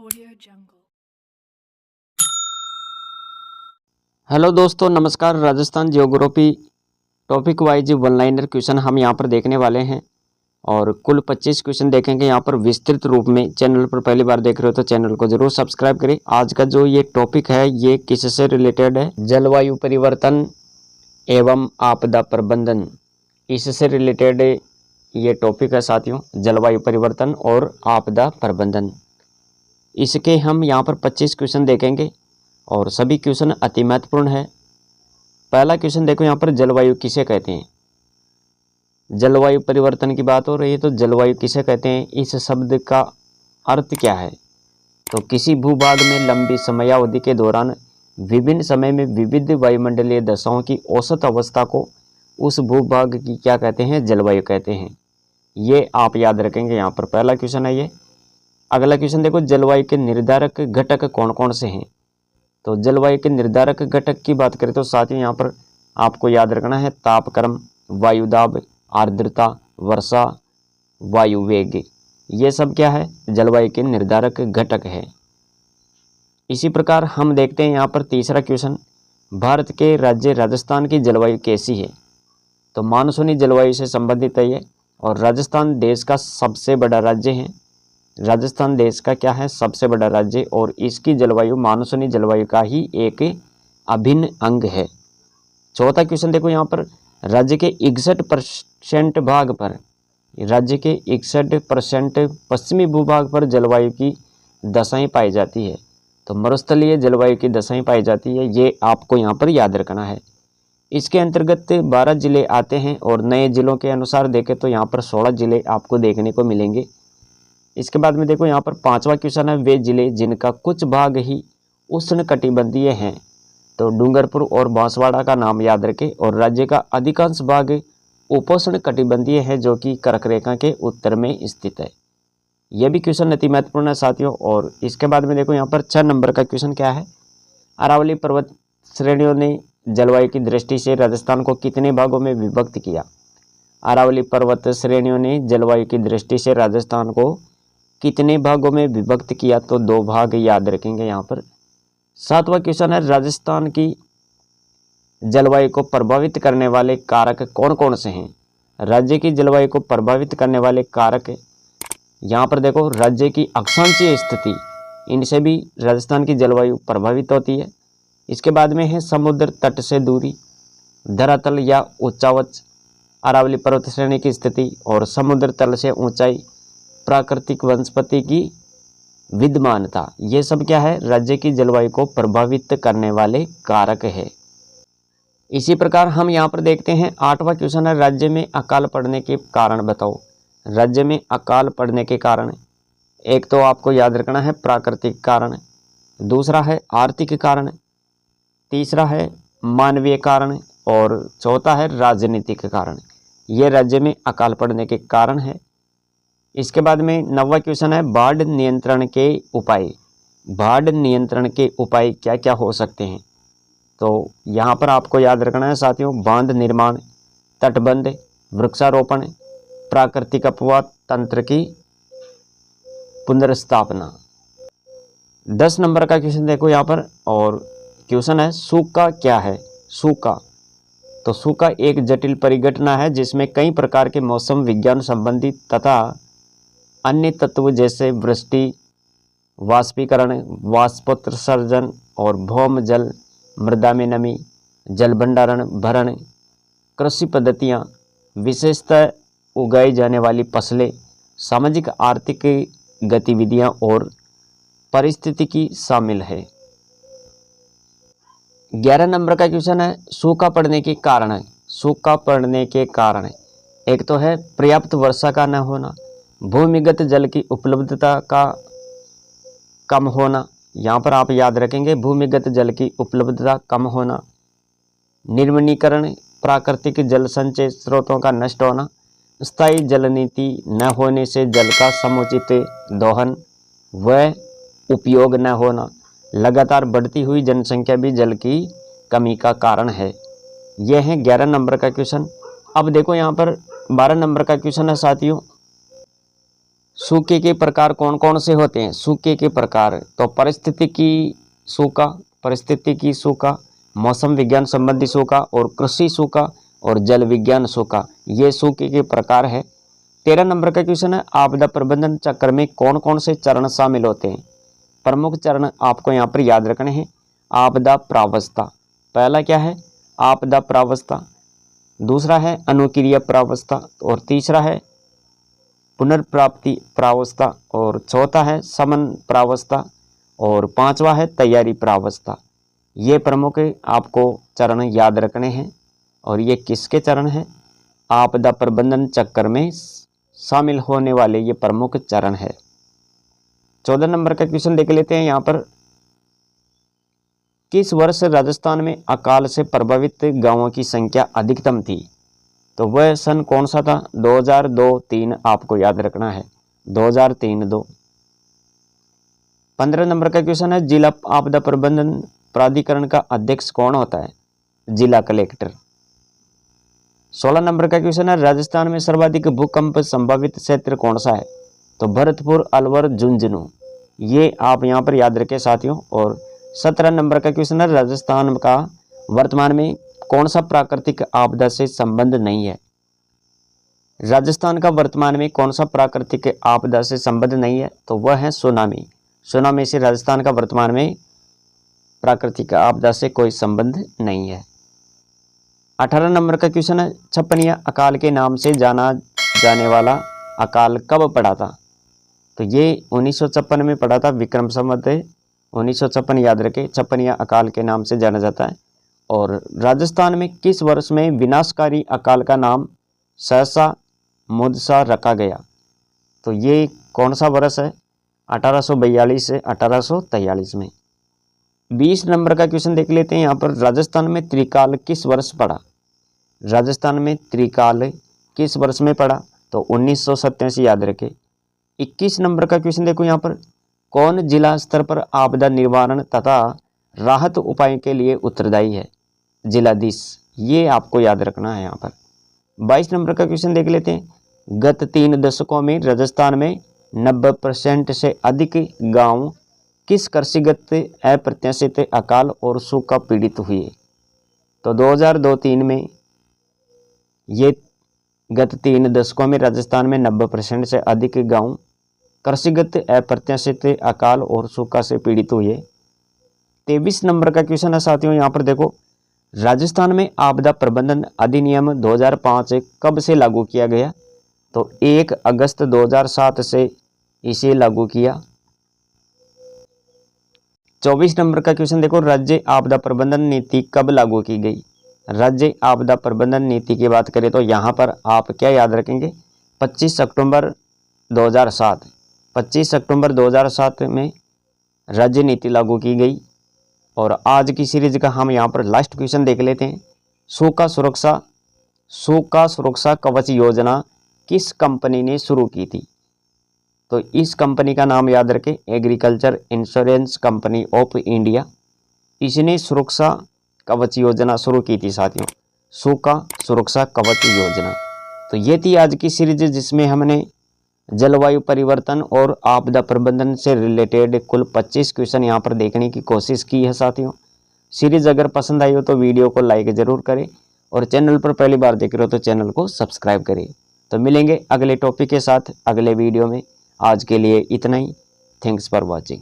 Audio Jungle। Hello दोस्तों, नमस्कार। Rajasthan geography topic wise one liner question हम यहाँ पर देखने वाले हैं और कुल 25 क्वेश्चन देखेंगे यहाँ पर विस्तृत रूप में। चैनल पर पहली बार देख रहे हो तो चैनल को जरूर सब्सक्राइब करें। आज का जो ये टॉपिक है ये किससे रिलेटेड है? जलवायु परिवर्तन एवं आपदा प्रबंधन, इससे रिलेटेड ये टॉपिक है साथियों। जलवायु परिवर्तन और आपदा प्रबंधन, इसके हम यहाँ पर 25 क्वेश्चन देखेंगे और सभी क्वेश्चन अति महत्वपूर्ण है। पहला क्वेश्चन देखो यहाँ पर, जलवायु किसे कहते हैं? जलवायु परिवर्तन की बात हो रही है तो जलवायु किसे कहते हैं, इस शब्द का अर्थ क्या है? तो किसी भूभाग में लंबी समयावधि के दौरान विभिन्न समय में विविध वायुमंडलीय दशाओं की औसत अवस्था को उस भूभाग की क्या कहते हैं? जलवायु कहते हैं। ये आप याद रखेंगे, यहाँ पर पहला क्वेश्चन है ये। अगला क्वेश्चन देखो, जलवायु के निर्धारक घटक कौन कौन से हैं? तो जलवायु के निर्धारक घटक की बात करें तो साथियों यहाँ पर आपको याद रखना है तापक्रम, वायुदाब, आर्द्रता, वर्षा, वायु वेग। ये सब क्या है? जलवायु के निर्धारक घटक है। इसी प्रकार हम देखते हैं यहाँ पर तीसरा क्वेश्चन, भारत के राज्य राजस्थान की जलवायु कैसी है? तो मानसूनी जलवायु से संबंधित है ये, और राजस्थान देश का सबसे बड़ा राज्य है। राजस्थान देश का क्या है? सबसे बड़ा राज्य, और इसकी जलवायु मानसूनी जलवायु का ही एक अभिन्न अंग है। चौथा क्वेश्चन देखो यहाँ पर, राज्य के 61% भाग पर, राज्य के 61% पश्चिमी भूभाग पर जलवायु की दशाएं पाई जाती है। तो मरुस्थलीय जलवायु की दशाएं पाई जाती है, ये आपको यहाँ पर याद रखना है। इसके अंतर्गत 12 जिले आते हैं और नए जिलों के अनुसार देखें तो यहाँ पर 16 जिले आपको देखने को मिलेंगे। इसके बाद में देखो यहाँ पर पांचवा क्वेश्चन है, वे जिले जिनका कुछ भाग ही उष्णकटिबंधीय हैं। तो डूंगरपुर और बांसवाड़ा का नाम याद रखें, और राज्य का अधिकांश भाग उपोष्णकटिबंधीय है जो कि कर्क रेखा के उत्तर में स्थित है। यह भी क्वेश्चन अति महत्वपूर्ण है साथियों। और इसके बाद में देखो यहाँ पर 6 नंबर का क्वेश्चन क्या है, अरावली पर्वत श्रेणियों ने जलवायु की दृष्टि से राजस्थान को कितने भागों में विभक्त किया? अरावली पर्वत श्रेणियों ने जलवायु की दृष्टि से राजस्थान को कितने भागों में विभक्त किया? तो 2 भाग याद रखेंगे यहाँ पर। 7वां क्वेश्चन है, राजस्थान की जलवायु को प्रभावित करने वाले कारक कौन कौन से हैं? राज्य की जलवायु को प्रभावित करने वाले कारक यहाँ पर देखो, राज्य की अक्षांशीय स्थिति, इनसे भी राजस्थान की जलवायु प्रभावित होती है। इसके बाद में है समुद्र तट से दूरी, धरातल या उच्चावच, अरावली पर्वत श्रेणी की स्थिति और समुद्र तल से ऊंचाई, प्राकृतिक वनस्पति की विद्यमानता। ये सब क्या है? राज्य की जलवायु को प्रभावित करने वाले कारक है। इसी प्रकार हम यहाँ पर देखते हैं 8वां क्वेश्चन है, राज्य में अकाल पड़ने के कारण बताओ। राज्य में अकाल पड़ने के कारण, एक तो आपको याद रखना है प्राकृतिक कारण, दूसरा है आर्थिक कारण, तीसरा है मानवीय कारण, और चौथा है राजनीतिक कारण। ये राज्य में अकाल पड़ने के कारण है। इसके बाद में 9वां क्वेश्चन है, बाढ़ नियंत्रण के उपाय। बाढ़ नियंत्रण के उपाय क्या क्या हो सकते हैं? तो यहाँ पर आपको याद रखना है साथियों, बांध निर्माण, तटबंध, वृक्षारोपण, प्राकृतिक अपवाह तंत्र की पुनर्स्थापना। 10 नंबर का क्वेश्चन देखो यहाँ पर, और क्वेश्चन है, सूखा क्या है? सूखा, तो सूखा एक जटिल परिघटना है जिसमें कई प्रकार के मौसम विज्ञान संबंधी तथा अन्य तत्व जैसे वृष्टि, वाष्पीकरण, वाष्पोत्सर्जन और भौम जल, मृदा में नमी, जल भंडारण, भरण, कृषि पद्धतियाँ, विशेषतः उगाई जाने वाली फसलें, सामाजिक आर्थिक गतिविधियाँ और पारिस्थितिकी शामिल है। 11 नंबर का क्वेश्चन है, सूखा पड़ने के कारण है। सूखा पड़ने के कारण एक तो है पर्याप्त वर्षा का न होना, भूमिगत जल की उपलब्धता का कम होना, यहाँ पर आप याद रखेंगे भूमिगत जल की उपलब्धता कम होना, निर्मलीकरण, प्राकृतिक जल संचय स्रोतों का नष्ट होना, स्थायी जल नीति न होने से जल का समुचित दोहन व उपयोग न होना, लगातार बढ़ती हुई जनसंख्या भी जल की कमी का कारण है। यह है 11 नंबर का क्वेश्चन। अब देखो यहाँ पर 12 नंबर का क्वेश्चन है साथियों, सूखे के प्रकार कौन कौन से होते हैं? सूखे के प्रकार तो पारिस्थितिकी सूखा, पारिस्थितिकी सूखा, मौसम विज्ञान संबंधी सूखा और कृषि सूखा और जल विज्ञान सूखा, ये सूखे के प्रकार है। 13 नंबर का क्वेश्चन है, आपदा प्रबंधन चक्र में कौन कौन से चरण शामिल होते हैं? प्रमुख चरण आपको यहाँ पर याद रखने हैं। आपदा प्रावस्था, पहला क्या है? आपदा प्रावस्था, दूसरा है अनुक्रिया प्रावस्था और तीसरा है पुनर्प्राप्ति प्रावस्था और चौथा है शमन प्रावस्था और पांचवा है तैयारी प्रावस्था। ये प्रमुख आपको चरण याद रखने हैं और ये किसके चरण हैं? आपदा प्रबंधन चक्र में शामिल होने वाले ये प्रमुख चरण है। 14 नंबर का क्वेश्चन देख लेते हैं यहाँ पर, किस वर्ष राजस्थान में अकाल से प्रभावित गांवों की संख्या अधिकतम थी? तो वह सन कौन सा था? 2002-3 आपको याद रखना है, 2003-2। 15 नंबर का क्वेश्चन है, जिला आपदा प्रबंधन प्राधिकरण का अध्यक्ष कौन होता है? जिला कलेक्टर। 16 नंबर का क्वेश्चन है, राजस्थान में सर्वाधिक भूकंप संभावित क्षेत्र कौन सा है? तो भरतपुर, अलवर, झुंझुनू, ये आप यहाँ पर याद रखें साथियों। और 17 नंबर का क्वेश्चन है, राजस्थान का वर्तमान में कौन सा प्राकृतिक आपदा से संबंध नहीं है? राजस्थान का वर्तमान में कौन सा प्राकृतिक आपदा से संबंध नहीं है? तो वह है सुनामी। सुनामी से राजस्थान का वर्तमान में प्राकृतिक आपदा से कोई संबंध नहीं है। 18 नंबर का क्वेश्चन है, छप्पनिया अकाल के नाम से जाना जाने वाला अकाल कब पड़ा था? तो ये 1956 में पड़ा था, विक्रम संवत 1956 याद रखें, छप्पनिया अकाल के नाम से जाना जाता है। और राजस्थान में किस वर्ष में विनाशकारी अकाल का नाम सहसा मुदसा रखा गया? तो ये कौन सा वर्ष है? 1842 से 1843 में। 20 नंबर का क्वेश्चन देख लेते हैं यहाँ पर, राजस्थान में त्रिकाल किस वर्ष पड़ा? राजस्थान में त्रिकाल किस वर्ष में पड़ा? तो 1987 याद रखें। 21 नंबर का क्वेश्चन देखो यहाँ पर, कौन जिला स्तर पर आपदा निवारण तथा राहत उपाय के लिए उत्तरदायी है? जिलाधीश, ये आपको याद रखना है यहाँ पर। 22 नंबर का क्वेश्चन देख लेते हैं, गत 3 दशकों में राजस्थान में 90% से अधिक गांव किस कृषिगत अप्रत्याशित अकाल और सूखा पीड़ित हुए? तो 2002-3 में ये गत 3 दशकों में राजस्थान में 90% से अधिक गांव कृषिगत अप्रत्याशित अकाल और सूखा से पीड़ित हुए। 23 नंबर का क्वेश्चन है साथियों, यहाँ पर देखो, राजस्थान में आपदा प्रबंधन अधिनियम 2005 कब से लागू किया गया? तो 1 अगस्त 2007 से इसे लागू किया। 24 नंबर का क्वेश्चन देखो, राज्य आपदा प्रबंधन नीति कब लागू की गई? राज्य आपदा प्रबंधन नीति की बात करें तो यहाँ पर आप क्या याद रखेंगे? 25 अक्टूबर 2007। 25 अक्टूबर 2007 में राज्य नीति लागू की गई। और आज की सीरीज का हम यहाँ पर लास्ट क्वेश्चन देख लेते हैं, सूखा सुरक्षा कवच योजना किस कंपनी ने शुरू की थी? तो इस कंपनी का नाम याद रखें, agriculture insurance company of India. इसने सुरक्षा कवच योजना शुरू की थी साथियों, सूखा सुरक्षा कवच योजना। तो ये थी आज की सीरीज जिसमें हमने जलवायु परिवर्तन और आपदा प्रबंधन से रिलेटेड कुल 25 क्वेश्चन यहाँ पर देखने की कोशिश की है साथियों। सीरीज अगर पसंद आई हो तो वीडियो को लाइक ज़रूर करें और चैनल पर पहली बार देख रहे हो तो चैनल को सब्सक्राइब करें। तो मिलेंगे अगले टॉपिक के साथ अगले वीडियो में। आज के लिए इतना ही। Thanks for watching.